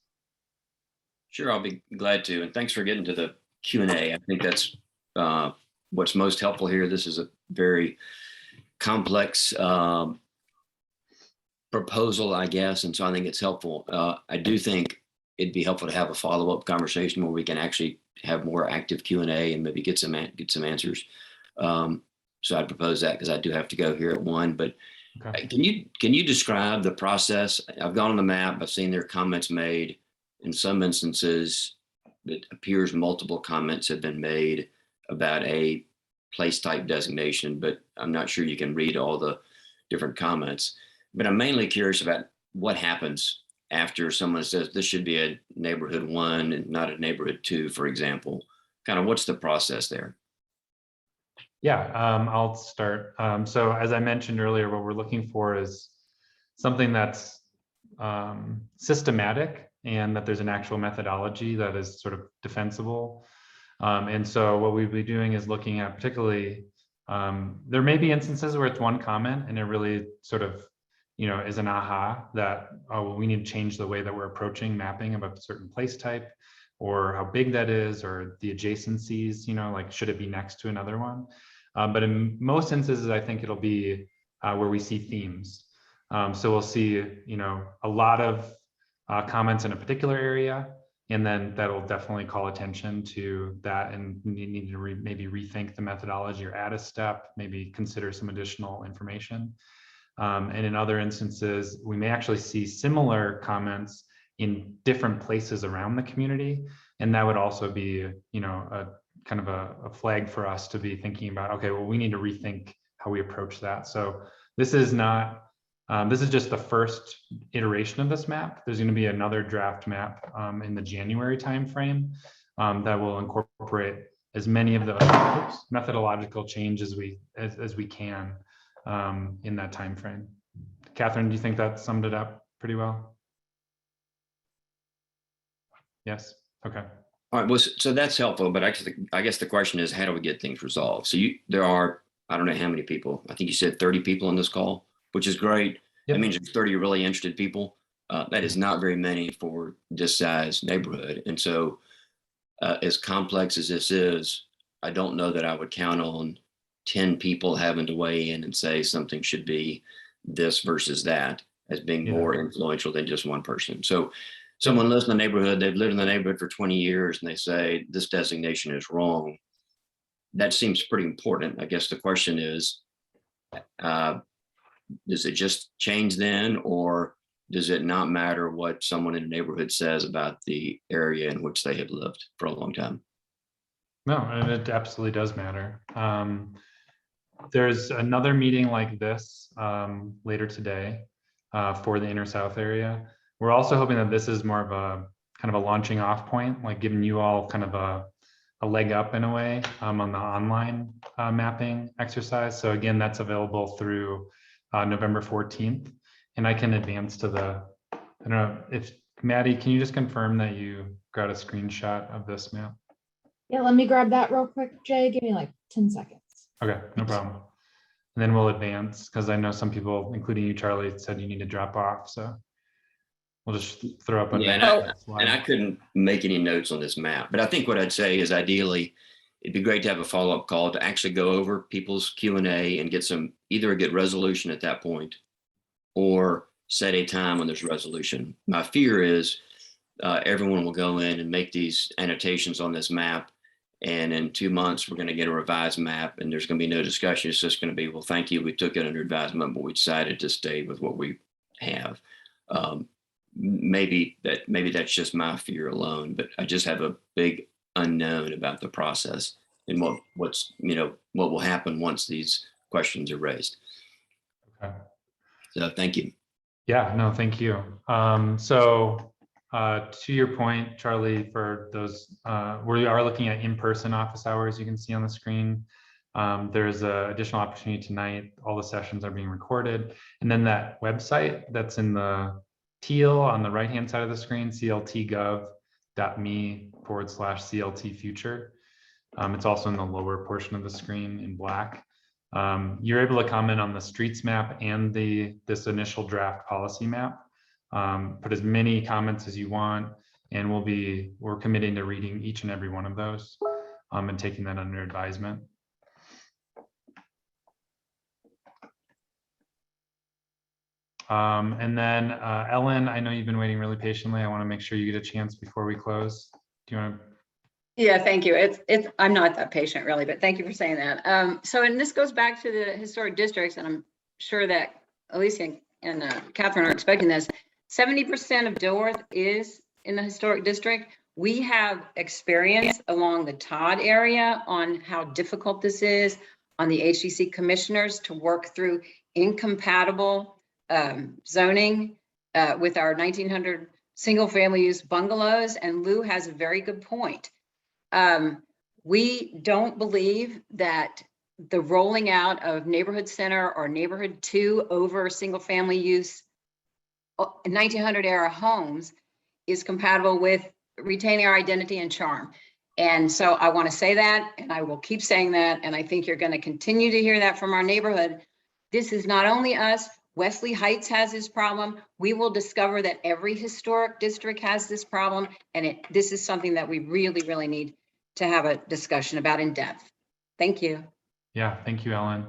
Sure, I'll be glad to. And thanks for getting to the Q&A. I think that's what's most helpful here. This is a very complex proposal, I guess. And so I think it's helpful. I do think it'd be helpful to have a follow-up conversation where we can actually have more active Q&A and maybe get some answers. So I'd propose that because I do have to go here at 1, but Okay. Can you describe the process? I've gone on the map, I've seen their comments made. In some instances, it appears multiple comments have been made about a place type designation, but I'm not sure you can read all the different comments. But I'm mainly curious about what happens after someone says this should be a neighborhood 1 and not a neighborhood 2, for example. Kind of what's the process there? Yeah, I'll start. So as I mentioned earlier, what we're looking for is something that's systematic and that there's an actual methodology that is sort of defensible. And so what we'll be doing is looking at particularly, there may be instances where it's one comment and it really sort of, is an aha that, oh, well, we need to change the way that we're approaching mapping about a certain place type, or how big that is, or the adjacencies, like should it be next to another one? But in most instances, I think it'll be where we see themes. So we'll see, a lot of comments in a particular area, and then that'll definitely call attention to that and need to maybe rethink the methodology or add a step, maybe consider some additional information. And in other instances, we may actually see similar comments in different places around the community. And that would also be, a kind of a flag for us to be thinking about, okay, well, we need to rethink how we approach that. So this is not, this is just the first iteration of this map. There's going to be another draft map in the January timeframe that will incorporate as many of the methodological changes as we can in that timeframe. Catherine, do you think that summed it up pretty well? Yes. Okay. All right, well, so that's helpful, but I guess the question is, how do we get things resolved? So there are, I don't know how many people, I think you said 30 people on this call, which is great. Yep. That means there's 30 really interested people. That is not very many for this size neighborhood. And so as complex as this is, I don't know that I would count on 10 people having to weigh in and say something should be this versus that as being more influential than just one person. So someone lives in the neighborhood, they've lived in the neighborhood for 20 years and they say this designation is wrong. That seems pretty important. I guess the question is, does it just change then, or does it not matter what someone in the neighborhood says about the area in which they have lived for a long time? No, and it absolutely does matter. There's another meeting like this later today for the Inner South area. We're also hoping that this is more of a kind of a launching off point, like giving you all kind of a leg up in a way on the online mapping exercise. So again, that's available through November 14th. And I can advance to I don't know if Maddie, can you just confirm that you got a screenshot of this map? Yeah, let me grab that real quick, Jay. Give me like 10 seconds. Okay, no problem. And then we'll advance because I know some people, including you, Charlie, said you need to drop off. So we'll just throw up a and I couldn't make any notes on this map, but I think what I'd say is ideally it'd be great to have a follow-up call to actually go over people's Q&A and either get resolution at that point or set a time when there's resolution. My fear is everyone will go in and make these annotations on this map, and in 2 months, we're going to get a revised map and there's going to be no discussion. It's just going to be, well, thank you. We took it under advisement, but we decided to stay with what we have. Maybe that's just my fear alone, but I just have a big unknown about the process and what will happen once these questions are raised. Okay. So thank you. Yeah, no, thank you. To your point, Charlie, for those, we are looking at in-person office hours, you can see on the screen. There's an additional opportunity tonight. All the sessions are being recorded. And then that website that's in the teal on the right-hand side of the screen, cltgov.me/CLT future. It's also in the lower portion of the screen in black. You're able to comment on the streets map and this initial draft policy map. Put as many comments as you want, and we're committing to reading each and every one of those and taking that under advisement. And then Ellen, I know you've been waiting really patiently. I want to make sure you get a chance before we close. Do you want to? Yeah, thank you. I'm not that patient really, but thank you for saying that. And this goes back to the historic districts, and I'm sure that Alicia and Catherine are expecting this. 70% of Dilworth is in the historic district. We have experience along the Todd area on how difficult this is on the HDC commissioners to work through incompatible zoning with our 1900 single family use bungalows. And Lou has a very good point. We don't believe that the rolling out of neighborhood center or neighborhood 2 over single family use 1900 era homes is compatible with retaining our identity and charm. And so I want to say that, and I will keep saying that. And I think you're going to continue to hear that from our neighborhood. This is not only us. Wesley Heights has this problem. We will discover that every historic district has this problem. And this is something that we really, really need to have a discussion about in depth. Thank you. Yeah, thank you, Ellen.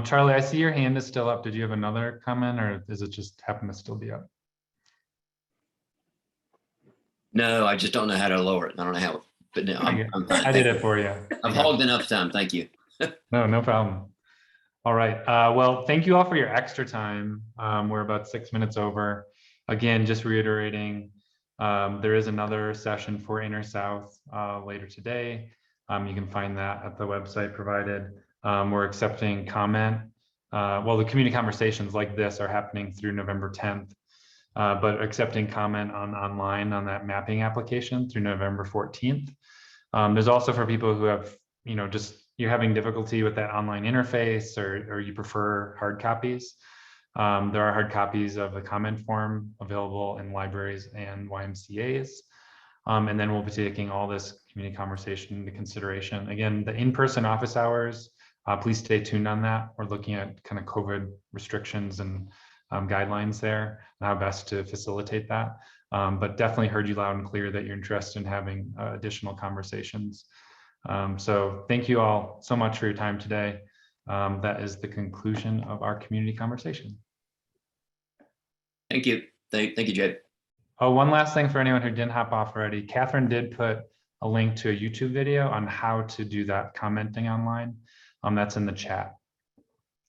Charlie, I see your hand is still up. Did you have another comment, or does it just happen to still be up? No, I just don't know how to lower it. I don't know how, but no, I'm fine. I did it for you. I've hogged enough time. Thank you. No problem. All right. Well, thank you all for your extra time. We're about 6 minutes over. Again, just reiterating, there is another session for Inner South later today. You can find that at the website provided. We're accepting comment. Well, the community conversations like this are happening through November 10th, but accepting comment online on that mapping application through November 14th. There's also for people who have, just you're having difficulty with that online interface, or you prefer hard copies. There are hard copies of the comment form available in libraries and YMCAs. And then we'll be taking all this community conversation into consideration. Again, the in-person office hours, please stay tuned on that. We're looking at kind of COVID restrictions and guidelines there, and how best to facilitate that. But definitely heard you loud and clear that you're interested in having additional conversations. So thank you all so much for your time today. That is the conclusion of our community conversation. Thank you. Thank you, Jay. Oh, one last thing for anyone who didn't hop off already. Catherine did put a link to a YouTube video on how to do that commenting online. That's in the chat.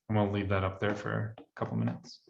And we'll leave that up there for a couple minutes.